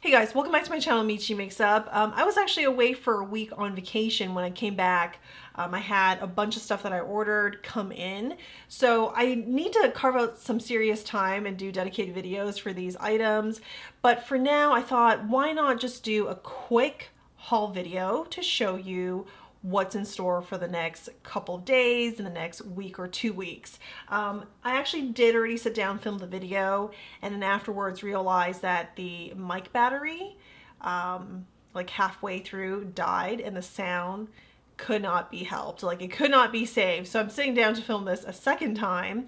Hey guys, welcome back to my channel, Michi Makes Up. I was actually away for a week on vacation. When I came back, I had a bunch of stuff that I ordered come in. So I need to carve out some serious time and do dedicated videos for these items. But for now, I thought, why not just do a quick haul video to show you what's in store for the next couple of days, in the next week or 2 weeks. I actually did already sit down, film the video, and then afterwards realized that the mic battery, like halfway through, died, and the sound could not be helped. Like, it could not be saved. So I'm sitting down to film this a second time.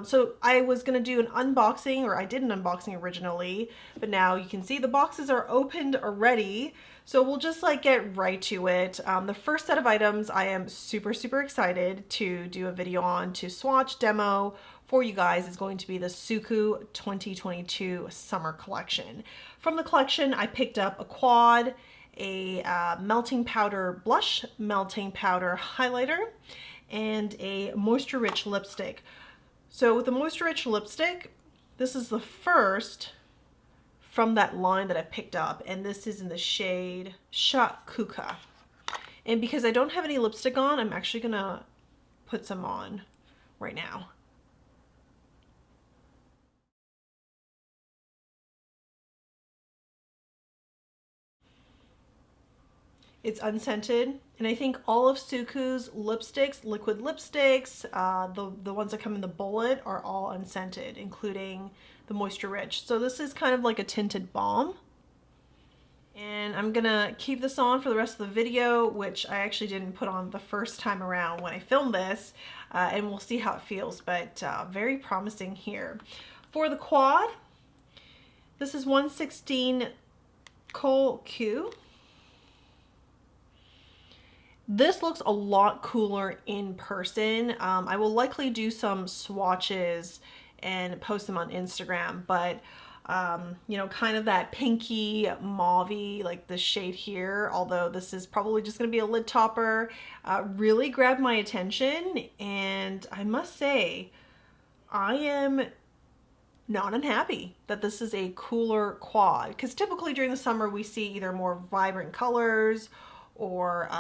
So I was gonna do an unboxing, or I did an unboxing originally, but now you can see the boxes are opened already. So we'll just like get right to it. The first set of items I am super excited to do a video on, to swatch, demo for you guys, is going to be the SUQQU 2022 summer collection. From the collection, I picked up a quad, a melting powder blush, melting powder highlighter, and a moisture rich lipstick. So with the moisture rich lipstick, this is the first from that line that I picked up, and this is in the shade SUQQU. And because I don't have any lipstick on, I'm actually gonna put some on right now. It's unscented, and I think all of SUQQU's lipsticks, liquid lipsticks, the ones that come in the bullet, are all unscented, including the moisture rich. So this is kind of like a tinted balm. And I'm gonna keep this on for the rest of the video, which I actually didn't put on the first time around when I filmed this, and we'll see how it feels, but very promising here. For the quad, this is 116 SUQQU. This looks a lot cooler in person. I will likely do some swatches and post them on Instagram, but you know, kind of that pinky mauvey, like the shade here, although this is probably just going to be a lid topper, really grabbed my attention. And I must say, I am not unhappy that this is a cooler quad, because typically during the summer we see either more vibrant colors or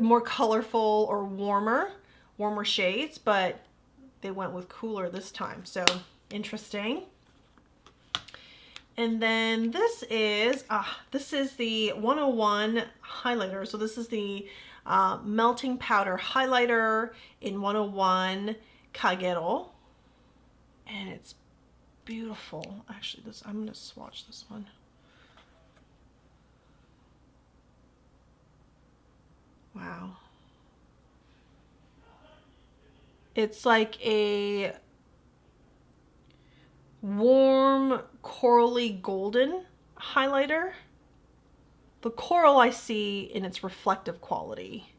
more colorful or warmer shades, but they went with cooler this time, so interesting. And then this is the 101 highlighter. So this is the melting powder highlighter in 101 Kagero, and it's beautiful. Actually, I'm gonna swatch this one. Wow. It's like a warm corally golden highlighter. The coral I see in its reflective quality.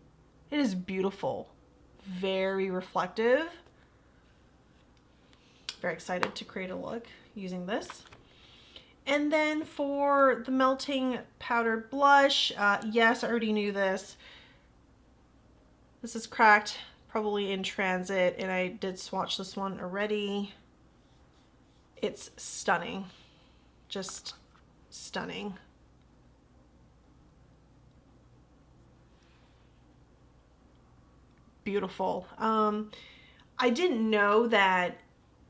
It is beautiful. Very reflective. Very excited to create a look using this. And then for the melting powder blush, yes, I already knew this. This is cracked, probably in transit, and I did swatch this one already. It's stunning, just stunning. Beautiful. I didn't know that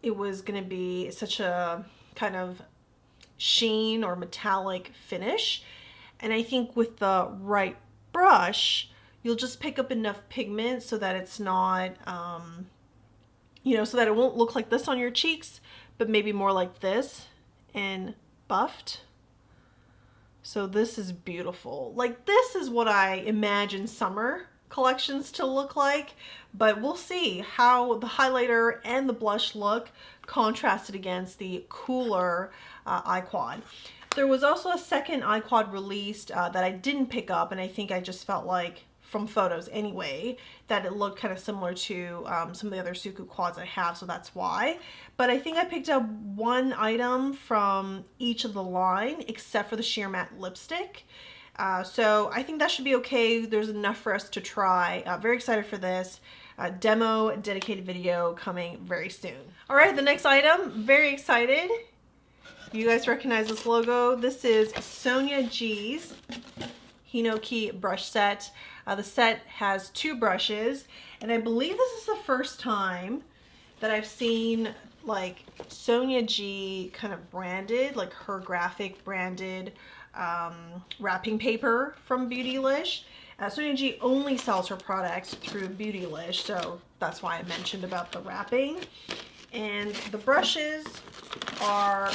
it was gonna be such a kind of sheen or metallic finish, and I think with the right brush, you'll just pick up enough pigment so that it's not, you know, so that it won't look like this on your cheeks, but maybe more like this and buffed. So this is beautiful. Like, this is what I imagine summer collections to look like, but we'll see how the highlighter and the blush look contrasted against the cooler eye quad. There was also a second eye quad released that I didn't pick up, and I think I just felt like, from photos anyway, that it looked kind of similar to some of the other SUQQU quads I have, so that's why. But I think I picked up one item from each of the line except for the sheer matte lipstick. So I think that should be okay. There's enough for us to try. Very excited for this. Demo dedicated video coming very soon. All right, the next item, very excited. You guys recognize this logo? This is Sonia G's Hinoki brush set. The set has 2 brushes, and I believe this is the first time that I've seen like Sonia G kind of branded, like her graphic branded wrapping paper from Beautylish. Sonia G only sells her products through Beautylish, so that's why I mentioned about the wrapping. And the brushes are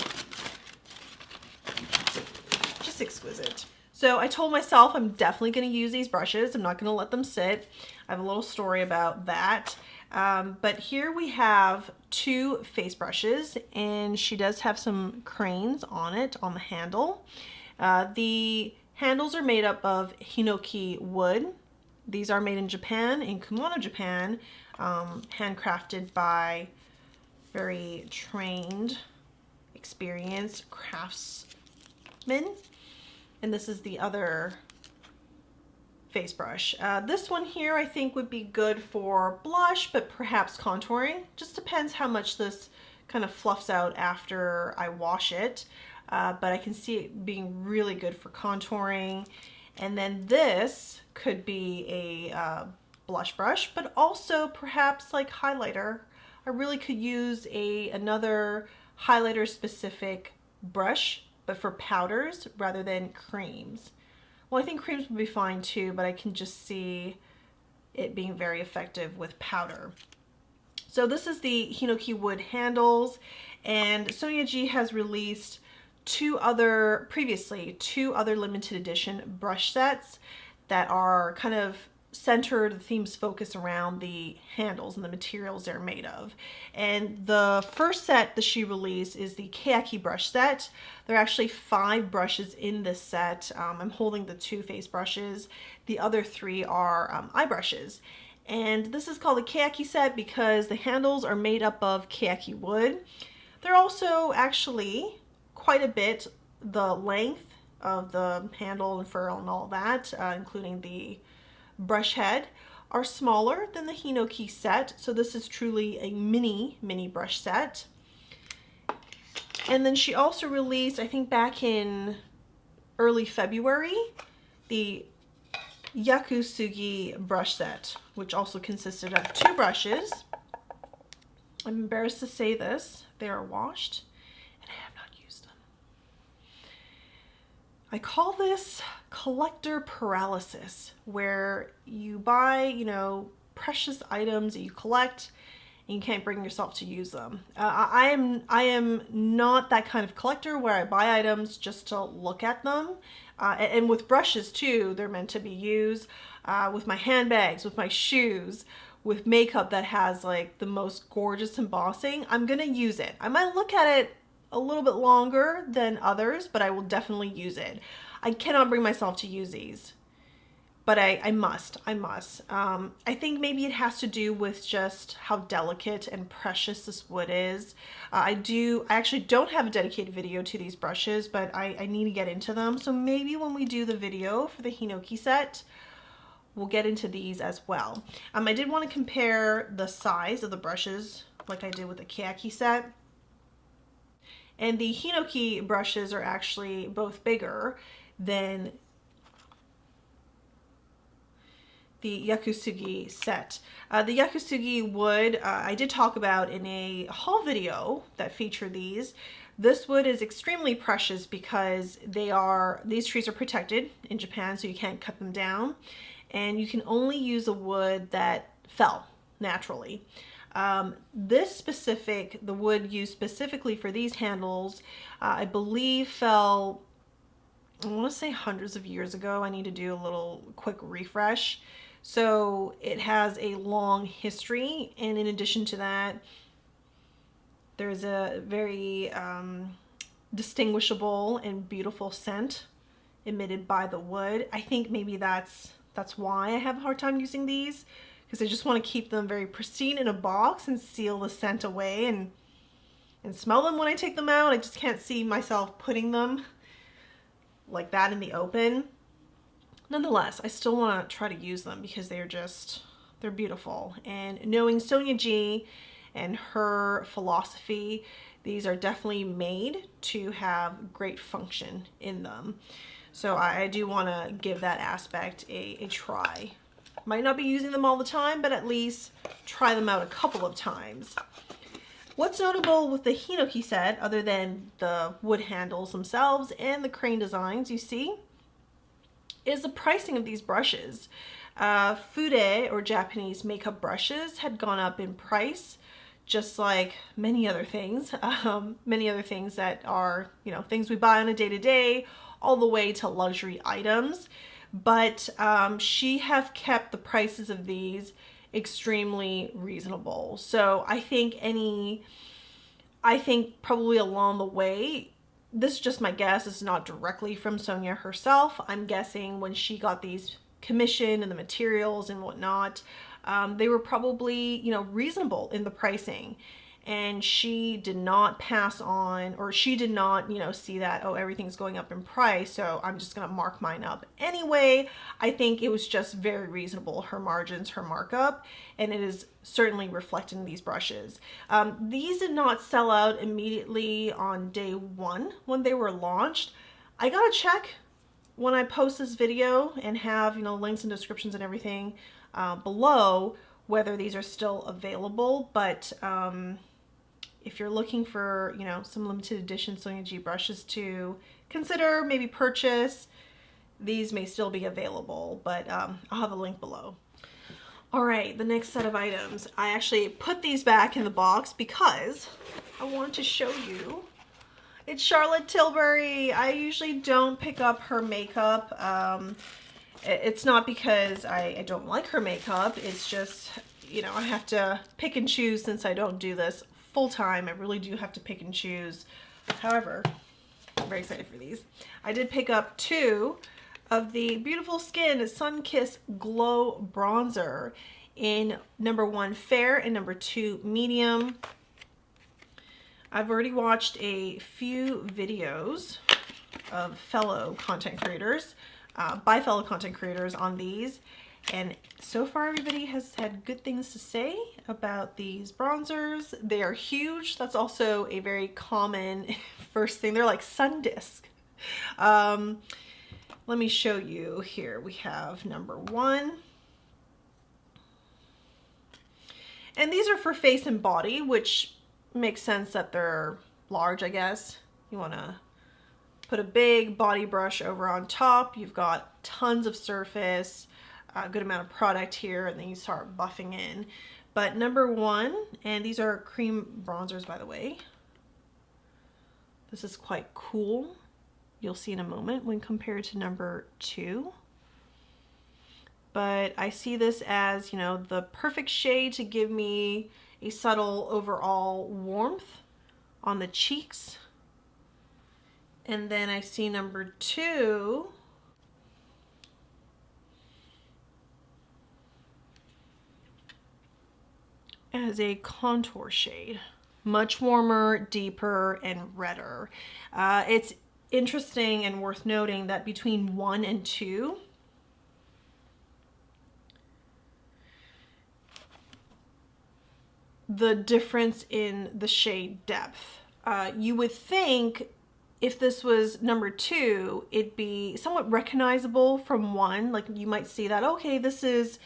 just exquisite. So I told myself I'm definitely going to use these brushes. I'm not going to let them sit. I have a little story about that. But here we have 2 face brushes, and she does have some cranes on it, on the handle. The handles are made up of Hinoki wood. These are made in Japan, in Kumano, Japan, handcrafted by very trained, experienced craftsmen. And this is the other face brush. This one here I think would be good for blush, but perhaps contouring. Just depends how much this kind of fluffs out after I wash it. But I can see it being really good for contouring. And then this could be a blush brush, but also perhaps like highlighter. I really could use another highlighter specific brush, but for powders rather than creams. Well, I think creams would be fine too, but I can just see it being very effective with powder. So this is the Hinoki wood handles, and Sonia G has released 2 other limited edition brush sets that are kind of centered, the themes focus around the handles and the materials they're made of. And the first set that she released is the Keyaki brush set. There are actually 5 brushes in this set. I'm holding the 2 face brushes. The other 3 are eye brushes. And this is called the Keyaki set because the handles are made up of Keyaki wood. They're also actually quite a bit the length of the handle and ferrule and all that, including the brush head, are smaller than the Hinoki set. So this is truly a mini brush set. And then she also released, I think back in early February, the SUQQU brush set, which also consisted of 2 brushes. I'm embarrassed to say this, they are washed and I have not used them. I call this collector paralysis, where you buy, you know, precious items that you collect and you can't bring yourself to use them. I am not that kind of collector where I buy items just to look at them. And with brushes too, they're meant to be used. With my handbags, with my shoes, with makeup that has like the most gorgeous embossing, I'm gonna use it. I might look at it a little bit longer than others, but I will definitely use it. I cannot bring myself to use these, but I must. I think maybe it has to do with just how delicate and precious this wood is. I actually don't have a dedicated video to these brushes, but I need to get into them. So maybe when we do the video for the Hinoki set, we'll get into these as well. I did want to compare the size of the brushes like I did with the Keyaki set. And the Hinoki brushes are actually both bigger than the SUQQU set. The SUQQU wood, I did talk about in a haul video that featured these. This wood is extremely precious because these trees are protected in Japan, so you can't cut them down. And you can only use a wood that fell naturally. The wood used specifically for these handles, I believe fell, I want to say hundreds of years ago. I need to do a little quick refresh. So it has a long history, and in addition to that, there's a very distinguishable and beautiful scent emitted by the wood. I think maybe that's why I have a hard time using these, because I just want to keep them very pristine in a box and seal the scent away and smell them when I take them out. I just can't see myself putting them like that in the open. Nonetheless, I still want to try to use them because they're beautiful. And knowing Sonia G and her philosophy, These are definitely made to have great function in them. So I do want to give that aspect a try. Might not be using them all the time, but at least try them out a couple of times. What's notable with the Hinoki set, other than the wood handles themselves and the crane designs you see, is the pricing of these brushes. Fude, or Japanese makeup brushes, had gone up in price, just like many other things. Many other things that are, you know, things we buy on a day-to-day, all the way to luxury items. But she have kept the prices of these extremely reasonable. So I think probably along the way, this is just my guess, it's not directly from Sonia herself. I'm guessing when she got these commissioned and the materials and whatnot, they were probably, you know, reasonable in the pricing. And she did not pass on, or she did not, you know, see that, oh, everything's going up in price, so I'm just gonna mark mine up anyway. I think it was just very reasonable, her margins, her markup, and it is certainly reflected in these brushes. These did not sell out immediately on day one when they were launched. I gotta check when I post this video and have, you know, links and descriptions and everything below, whether these are still available. But if you're looking for, you know, some limited edition Sonia G brushes to consider, maybe purchase, these may still be available, but I'll have a link below. All right, the next set of items. I actually put these back in the box because I want to show you. It's Charlotte Tilbury. I usually don't pick up her makeup. It's not because I don't like her makeup. It's just, you know, I have to pick and choose since I don't do this full time. I really do have to pick and choose. However, I'm very excited for these. I did pick up two of the Beautiful Skin Sun Kiss Glow Bronzer in number 1 fair and number 2 medium. I've already watched a few videos of fellow content creators, by fellow content creators on these, and so far everybody has had good things to say about these bronzers. They are huge. That's also a very common first thing. They're like sun disc. Let me show you here. We have number 1. And these are for face and body, which makes sense that they're large, I guess. You want to put a big body brush over on top. You've got tons of surface, a good amount of product here, and then you start buffing in. But number 1, and these are cream bronzers, by the way. This is quite cool. You'll see in a moment when compared to number 2. But I see this as, you know, the perfect shade to give me a subtle overall warmth on the cheeks. And then I see number 2 as a contour shade. Much warmer, deeper, and redder. It's interesting and worth noting that between 1 and 2, the difference in the shade depth. You would think if this was number 2, it'd be somewhat recognizable from 1. Like you might see that, okay, this is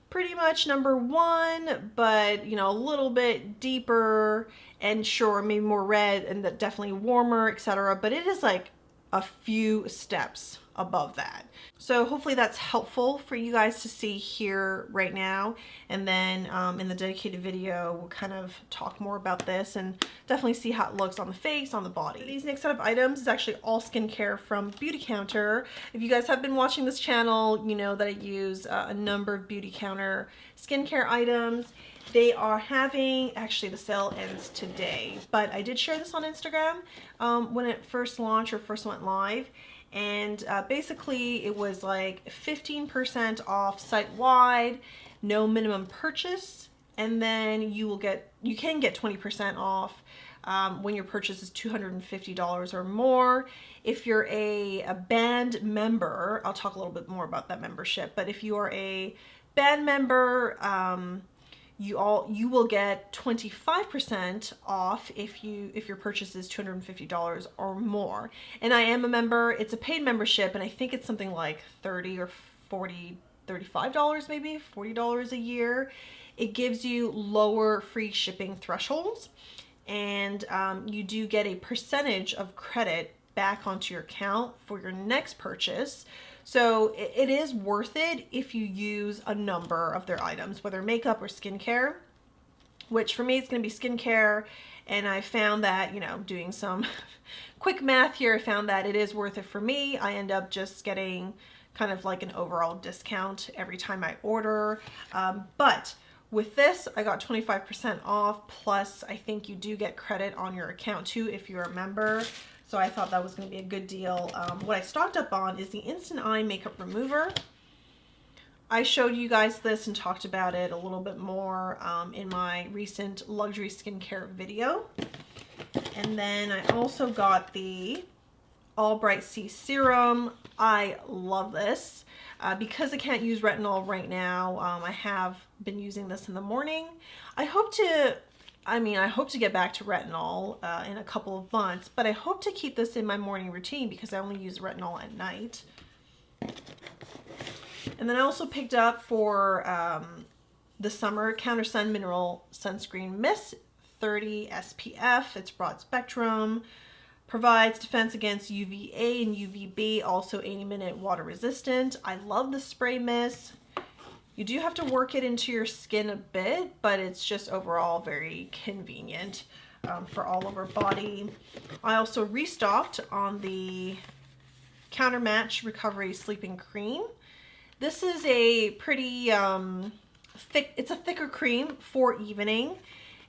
pretty much number 1, but you know, a little bit deeper and sure, maybe more red and definitely warmer, etc. But it is like a few steps above that. So hopefully that's helpful for you guys to see here right now. And then in the dedicated video, we'll kind of talk more about this and definitely see how it looks on the face, on the body. These next set of items is actually all skincare from Beautycounter. If you guys have been watching this channel, you know that I use a number of Beautycounter skincare items. They are having, actually the sale ends today, but I did share this on Instagram when it first launched or first went live. And basically it was like 15% off site-wide, no minimum purchase, and then you can get 20% off when your purchase is $250 or more. If you're a band member, I'll talk a little bit more about that membership, but if you are a band member, you will get 25% off if your purchase is $250 or more. And I am a member. It's a paid membership, and I think it's something like 30 or 40, $35 maybe, $40 a year. It gives you lower free shipping thresholds, and you do get a percentage of credit back onto your account for your next purchase. So it is worth it if you use a number of their items, whether makeup or skincare, which for me it's going to be skincare. And I found that, you know, doing some quick math here, I found that it is worth it for me. I end up just getting kind of like an overall discount every time I order. But with this, I got 25% off, plus I think you do get credit on your account too if you're a member. So I thought that was going to be a good deal. What I stocked up on is the Instant Eye Makeup Remover. I showed you guys this and talked about it a little bit more in my recent luxury skincare video. And then I also got the All Bright C Serum. I love this. Because I can't use retinol right now, I have been using this in the morning. I hope to get back to retinol in a couple of months, but I hope to keep this in my morning routine because I only use retinol at night. And then I also picked up for the summer Counter Sun Mineral Sunscreen Mist 30 SPF. It's broad spectrum, provides defense against UVA and UVB, also 80-minute water resistant. I love the spray mist. You do have to work it into your skin a bit, but it's just overall very convenient for all over body. I also restocked on the Counter Match Recovery Sleeping Cream. This is a pretty thick, it's a thicker cream for evening,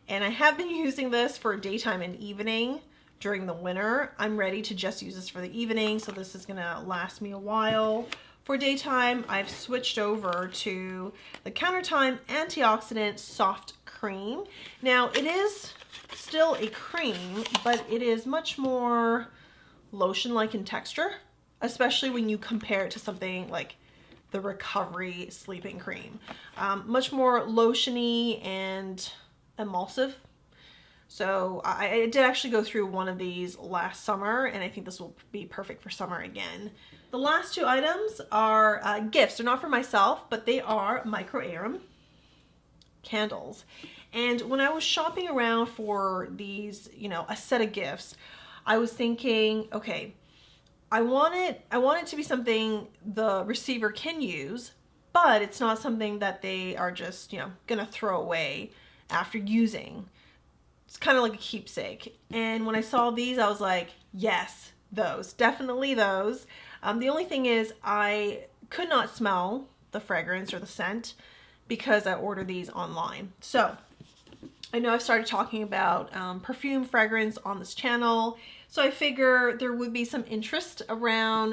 and I have been using this for daytime and evening during the winter. I'm ready to just use this for the evening, so this is gonna last me a while. For daytime, I've switched over to the Countertime Antioxidant Soft Cream. Now, it is still a cream, but it is much more lotion-like in texture, especially when you compare it to something like the Recovery Sleeping Cream. Much more lotiony and emulsive. So I did actually go through one of these last summer, and I think this will be perfect for summer again. The last two items are gifts. They're not for myself, but they are micro Aram candles. And when I was shopping around for these, you know, a set of gifts, I was thinking, okay, I want it to be something the receiver can use, but it's not something that they are just, you know, gonna throw away after using. It's kind of like a keepsake. And when I saw these, I was like, yes, those, definitely those. The only thing is I could not smell the fragrance or the scent because I ordered these online. So I know I've started talking about perfume fragrance on this channel, so I figure there would be some interest around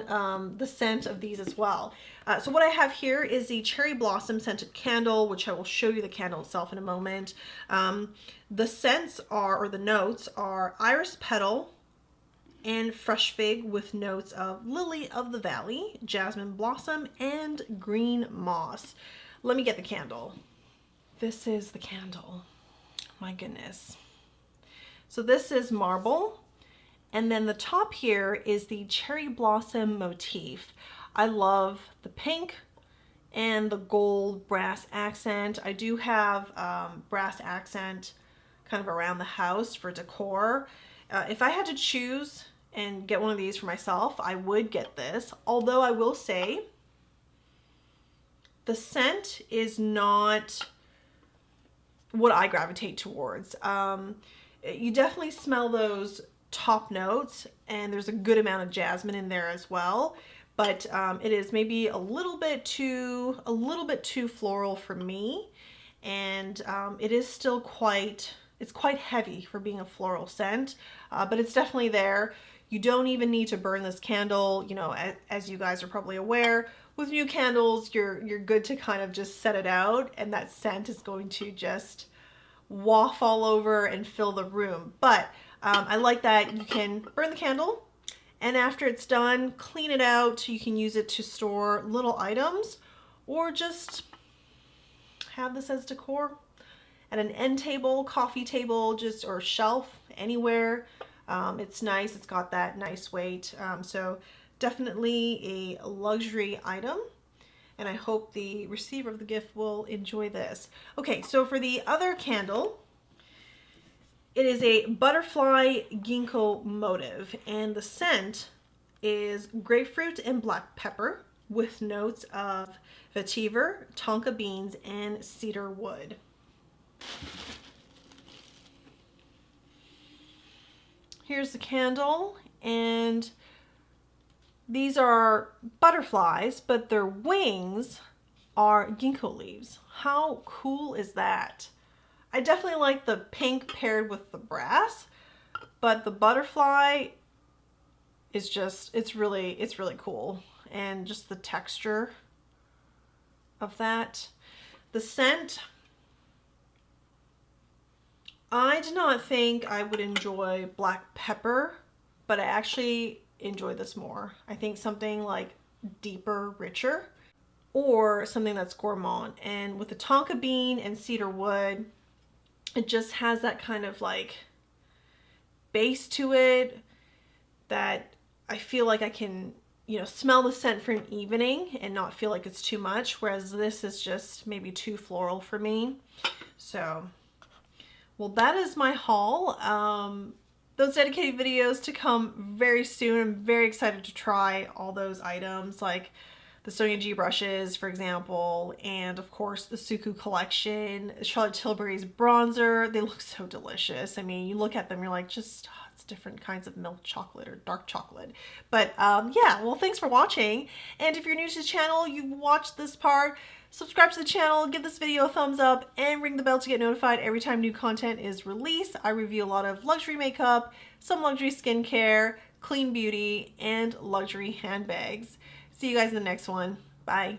the scent of these as well. So what I have here is the Cherry Blossom Scented Candle, which I will show you the candle itself in a moment. The scents are, or the notes are, Iris Petal and Fresh Fig with notes of Lily of the Valley, Jasmine Blossom, and Green Moss. Let me get the candle. This is the candle. My goodness. So this is marble, and then the top here is the cherry blossom motif. I love the pink and the gold brass accent. I do have brass accent kind of around the house for decor. If I had to choose and get one of these for myself, I would get this. Although I will say the scent is not what I gravitate towards. You definitely smell those top notes, and there's a good amount of jasmine in there as well, but it is maybe a little bit too floral for me, and it is still quite heavy for being a floral scent, but it's definitely there. You don't even need to burn this candle, you know, as you guys are probably aware. With new candles, you're good to kind of just set it out, and that scent is going to just waft all over and fill the room. But I like that you can burn the candle, and after it's done, clean it out. You can use it to store little items, or just have this as decor. at an end table, coffee table, just or shelf anywhere. It's nice. It's got that nice weight. So definitely a luxury item. And I hope the receiver of the gift will enjoy this. Okay, so for the other candle, it is a butterfly ginkgo motive, and the scent is grapefruit and black pepper with notes of vetiver, tonka beans, and cedar wood. Here's the candle, and these are butterflies, but their wings are ginkgo leaves. How cool is that? I definitely like the pink paired with the brass, but the butterfly is just, it's really cool. And just the texture of that. The scent, I did not think I would enjoy black pepper, but I actually enjoy this more. I think something like deeper, richer, or something that's gourmand. And with the tonka bean and cedar wood, it just has that kind of like base to it that I feel like I can, you know, smell the scent for an evening and not feel like it's too much, whereas this is just maybe too floral for me. So, well, that is my haul. Those dedicated videos to come very soon. I'm very excited to try all those items, like the Sonia G brushes, for example, and of course the SUQQU collection, Charlotte Tilbury's bronzer. They look so delicious. I mean, you look at them, you're like, just, oh, it's different kinds of milk chocolate or dark chocolate. But yeah, well, thanks for watching. And if you're new to the channel, you've watched this part, subscribe to the channel, give this video a thumbs up, and ring the bell to get notified every time new content is released. I review a lot of luxury makeup, some luxury skincare, clean beauty, and luxury handbags. See you guys in the next one. Bye.